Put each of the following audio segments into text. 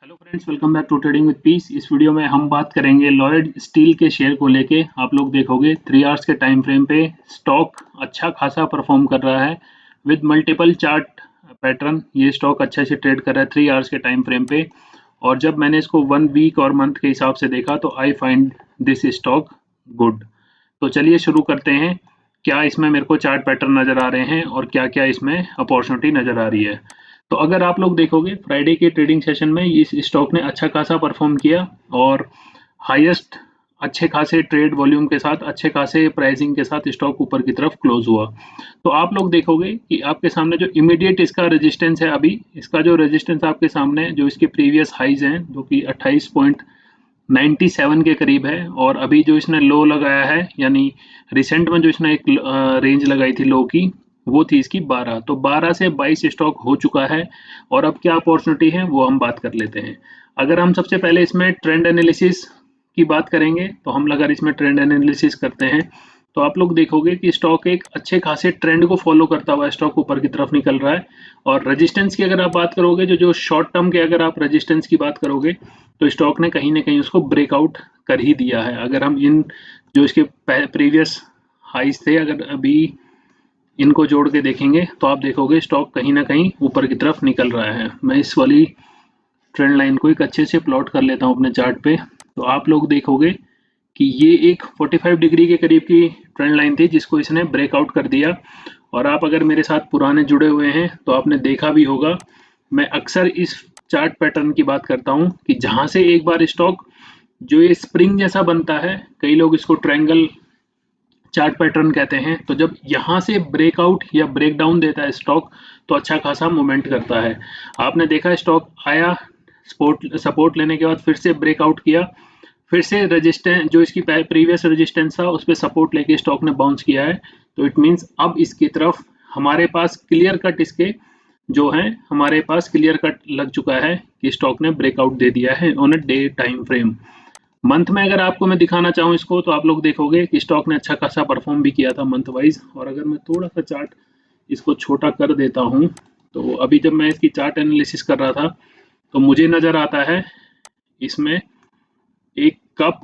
Hello friends, welcome back to trading with peace. इस video में हम बात करेंगे लॉयड स्टील के शेयर को लेके। आप लोग देखोगे 3 आवर्स के टाइम फ्रेम पे स्टॉक अच्छा खासा परफॉर्म कर रहा है विद मल्टीपल चार्ट पैटर्न। ये स्टॉक अच्छे से ट्रेड कर रहा है 3 आवर्स के टाइम फ्रेम पे। और जब मैंने इसको 1 वीक और मंथ के हिसाब से देखा तो I find this stock good. तो चलिए शुरू करते हैं। क्या इसमें मेरे को चार्ट पैटर्न नज़र आ रहे हैं और क्या क्या इसमें अपॉर्चुनिटी नज़र आ रही है। तो अगर आप लोग देखोगे फ्राइडे के ट्रेडिंग सेशन में इस स्टॉक ने अच्छा खासा परफॉर्म किया और हाईएस्ट अच्छे खासे ट्रेड वॉल्यूम के साथ अच्छे खासे प्राइसिंग के साथ स्टॉक ऊपर की तरफ क्लोज हुआ। तो आप लोग देखोगे कि आपके सामने जो इमीडिएट इसका रेजिस्टेंस है, अभी इसका जो रेजिस्टेंस आपके सामने जो इसके प्रीवियस हाइज हैं जो कि 28.97 के करीब है, और अभी जो इसने लो लगाया है यानी रिसेंट में जो इसने एक रेंज लगाई थी लो की, वो थी इसकी 12। तो 12 से 22 स्टॉक हो चुका है। और अब क्या अपॉर्चुनिटी है वो हम बात कर लेते हैं। अगर हम सबसे पहले इसमें ट्रेंड एनालिसिस की बात करेंगे तो हम अगर इसमें ट्रेंड एनालिसिस करते हैं तो आप लोग देखोगे कि स्टॉक एक अच्छे खासे ट्रेंड को फॉलो करता हुआ स्टॉक ऊपर की तरफ निकल रहा है। और रेजिस्टेंस की अगर आप बात करोगे, जो जो शॉर्ट टर्म के अगर आप रेजिस्टेंस की बात करोगे तो स्टॉक ने कहीं ना कहीं उसको ब्रेकआउट कर ही दिया है। अगर हम इन जो इसके प्रीवियस हाइज थे अगर अभी इनको जोड़ के देखेंगे तो आप देखोगे स्टॉक कहीं ना कहीं ऊपर की तरफ निकल रहा है। मैं इस वाली ट्रेंड लाइन को एक अच्छे से प्लॉट कर लेता हूँ अपने चार्ट पे। तो आप लोग देखोगे कि ये एक 45 डिग्री के करीब की ट्रेंड लाइन थी जिसको इसने ब्रेकआउट कर दिया। और आप अगर मेरे साथ पुराने जुड़े हुए हैं तो आपने देखा भी होगा, मैं अक्सर इस चार्ट पैटर्न की बात करता हूँ कि जहाँ से एक बार स्टॉक जो ये स्प्रिंग जैसा बनता है, कई लोग इसको ट्रायंगल चार्ट पैटर्न कहते हैं, तो जब यहाँ से ब्रेकआउट या ब्रेक डाउन देता है स्टॉक तो अच्छा खासा मूवमेंट करता है। आपने देखा स्टॉक आया, सपोर्ट लेने के बाद फिर से ब्रेकआउट किया, फिर से रेजिस्टेंस जो इसकी प्रीवियस रेजिस्टेंस था उस पर सपोर्ट लेके स्टॉक ने बाउंस किया है। तो इट मीन्स अब इसकी तरफ हमारे पास क्लियर कट इसके जो है हमारे पास क्लियर कट लग चुका है कि स्टॉक ने ब्रेकआउट दे दिया है on a day time frame. Month में अगर आपको मैं दिखाना चाहूँ इसको तो आप लोग देखोगे कि स्टॉक ने अच्छा खासा परफॉर्म भी किया था मंथ वाइज। और अगर मैं थोड़ा सा चार्ट इसको छोटा कर देता हूँ तो अभी जब मैं इसकी चार्ट एनालिसिस कर रहा था तो मुझे नज़र आता है इसमें एक कप,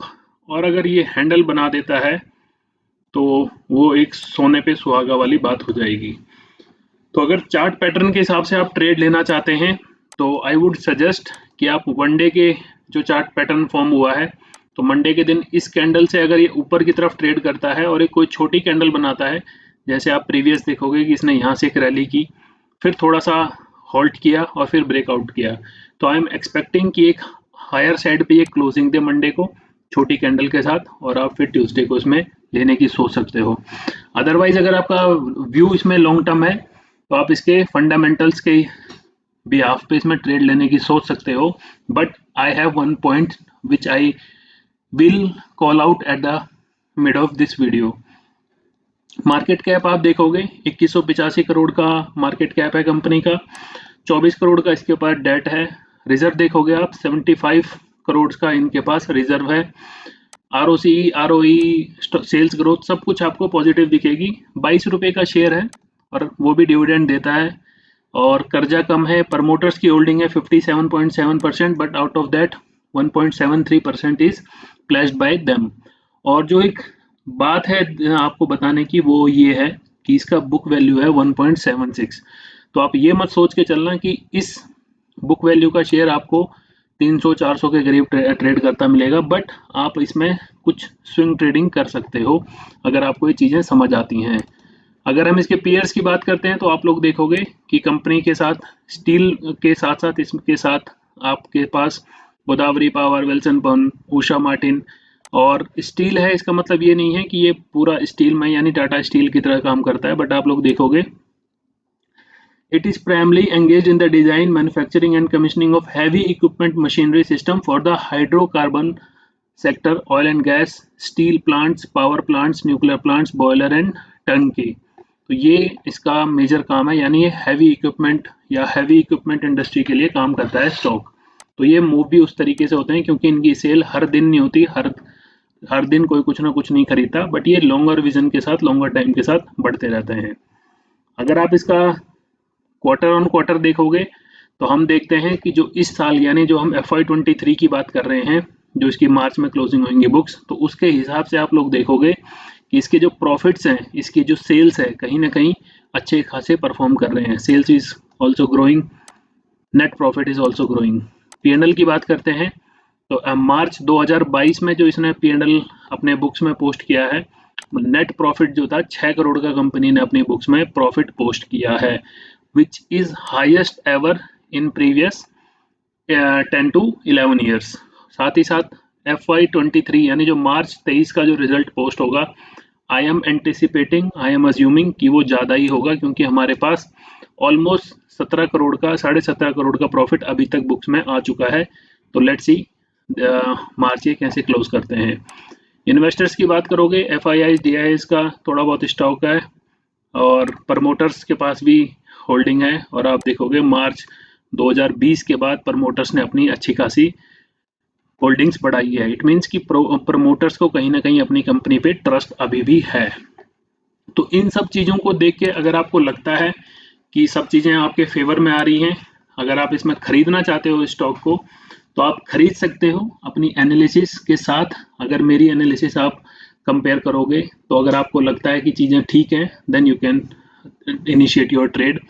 और अगर ये हैंडल बना देता है तो वो एक सोने पे सुहागा वाली बात हो जाएगी। तो अगर चार्ट पैटर्न के हिसाब से आप ट्रेड लेना चाहते हैं तो आई वुड सजेस्ट कि आप वनडे के जो चार्ट पैटर्न फॉर्म हुआ है तो मंडे के दिन इस कैंडल से अगर ये ऊपर की तरफ ट्रेड करता है और एक कोई छोटी कैंडल बनाता है, जैसे आप प्रीवियस देखोगे कि इसने यहाँ से एक रैली की, फिर थोड़ा सा होल्ड किया और फिर ब्रेकआउट किया, तो आई एम एक्सपेक्टिंग कि एक हायर साइड पे ये क्लोजिंग दे मंडे को छोटी कैंडल के साथ, और आप फिर ट्यूसडे को इसमें लेने की सोच सकते हो। अदरवाइज अगर आपका व्यू इसमें लॉन्ग टर्म है तो आप इसके फंडामेंटल्स के बिहाफ पे इसमें ट्रेड लेने की सोच सकते हो। But I have one point which I will call out at the mid of this video. Market cap आप देखोगे 2185 करोड़ का मार्केट कैप है कंपनी का, 24 करोड़ का इसके पास डेट है। रिजर्व देखोगे आप 75 करोड़ का इनके पास रिजर्व है। आरओसी आरओई सेल्स ग्रोथ सब कुछ आपको पॉजिटिव दिखेगी। 22 रुपये का शेयर है और वो भी डिविडेंड देता है। और कर्जा कम है, प्रमोटर्स की होल्डिंग है 57.7%, but out of that 1.73% is placed bye them. और जो एक बात है आपको बताने की वो ये है कि इसका बुक वैल्यू है 1.76। तो आप ये मत सोच के चलना कि इस बुक वैल्यू का शेयर आपको 300-400 के करीब ट्रेड करता मिलेगा, बट आप इसमें कुछ स्विंग ट्रेडिंग कर सकते हो अगर आपको ये चीज़ें समझ आती हैं। अगर हम इसके पीयर्स की बात करते हैं तो आप लोग देखोगे कि कंपनी के साथ स्टील के साथ साथ इसके साथ आपके पास गोदावरी पावर, वेल्सन पन, उषा मार्टिन और स्टील है। इसका मतलब ये नहीं है कि ये पूरा स्टील में यानी टाटा स्टील की तरह काम करता है, बट आप लोग देखोगे it is primarily engaged in the design, manufacturing and commissioning of heavy equipment machinery system for the hydrocarbon sector, oil and gas, steel plants, power plants, nuclear plants, boiler and turnkey। तो ये इसका major काम है, यानी ये heavy equipment या heavy equipment industry के लिए काम करता है स्टॉक। तो ये मूव भी उस तरीके से होते हैं क्योंकि इनकी सेल हर दिन नहीं होती, हर दिन कोई कुछ ना कुछ नहीं खरीदता, बट ये लॉन्गर विजन के साथ लॉन्गर टाइम के साथ बढ़ते रहते हैं। अगर आप इसका क्वार्टर ऑन क्वार्टर देखोगे तो हम देखते हैं कि जो इस साल यानी जो हम FY23 की बात कर रहे हैं, जो इसकी मार्च में क्लोजिंग होंगी बुक्स, तो उसके हिसाब से आप लोग देखोगे कि इसके जो प्रॉफिट्स हैं, इसकी जो सेल्स है, कहीं ना कहीं अच्छे खासे परफॉर्म कर रहे हैं। Sales is also growing, net profit is also growing. P&L की बात करते हैं तो मार्च 2022 में जो इसने P&L अपने बुक्स में पोस्ट किया है, नेट प्रॉफिट जो था 6 करोड़ का कंपनी ने अपनी बुक्स में प्रॉफिट पोस्ट किया है, which is highest ever in previous 10 to 11 years. साथ ही साथ FY23 यानी जो मार्च 23 का जो रिजल्ट पोस्ट होगा, I am anticipating, I am assuming कि वो ज़्यादा ही होगा, क्योंकि हमारे पास ऑलमोस्ट 17 करोड़ का 17.5 करोड़ का प्रॉफिट अभी तक बुक्स में आ चुका है। तो लेट्स सी मार्च ये कैसे क्लोज करते हैं। इन्वेस्टर्स की बात करोगे, FIIs DIIs का थोड़ा बहुत स्टॉक है और प्रमोटर्स के पास भी होल्डिंग है, और आप देखोगे मार्च 2020 के बाद प्रमोटर्स ने अपनी अच्छी खासी होल्डिंग्स बढ़ाई है। इट मीन्स कि प्रमोटर्स को कहीं ना कहीं अपनी कंपनी पे ट्रस्ट अभी भी है। तो इन सब चीज़ों को देख के अगर आपको लगता है कि सब चीज़ें आपके फेवर में आ रही हैं, अगर आप इसमें खरीदना चाहते हो स्टॉक को, तो आप खरीद सकते हो अपनी एनालिसिस के साथ। अगर मेरी एनालिसिस आप कंपेयर करोगे, तो अगर आपको लगता है कि चीज़ें ठीक हैं, then you can initiate your trade.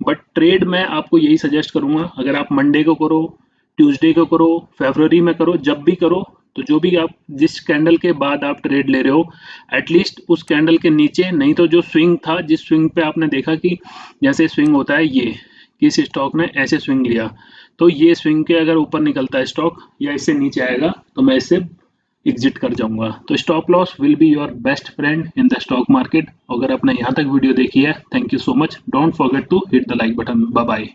But trade मैं आपको यही सजेस्ट करूंगा, अगर आप मंडे को करो, ट्यूसडे को करो, फरवरी में करो, जब भी करो, तो जो भी आप जिस कैंडल के बाद आप ट्रेड ले रहे हो, एटलीस्ट उस कैंडल के नीचे, नहीं तो जो स्विंग था, जिस स्विंग पे आपने देखा कि जैसे स्विंग होता है, ये किस स्टॉक ने ऐसे स्विंग लिया, तो ये स्विंग के अगर ऊपर निकलता है स्टॉक या इससे नीचे आएगा, तो मैं इससे एग्जिट कर जाऊंगा। तो stop loss will be your best friend in the stock market. अगर आपने यहाँ तक वीडियो देखी है, thank you so much. Don't forget to hit the like button. Bye bye.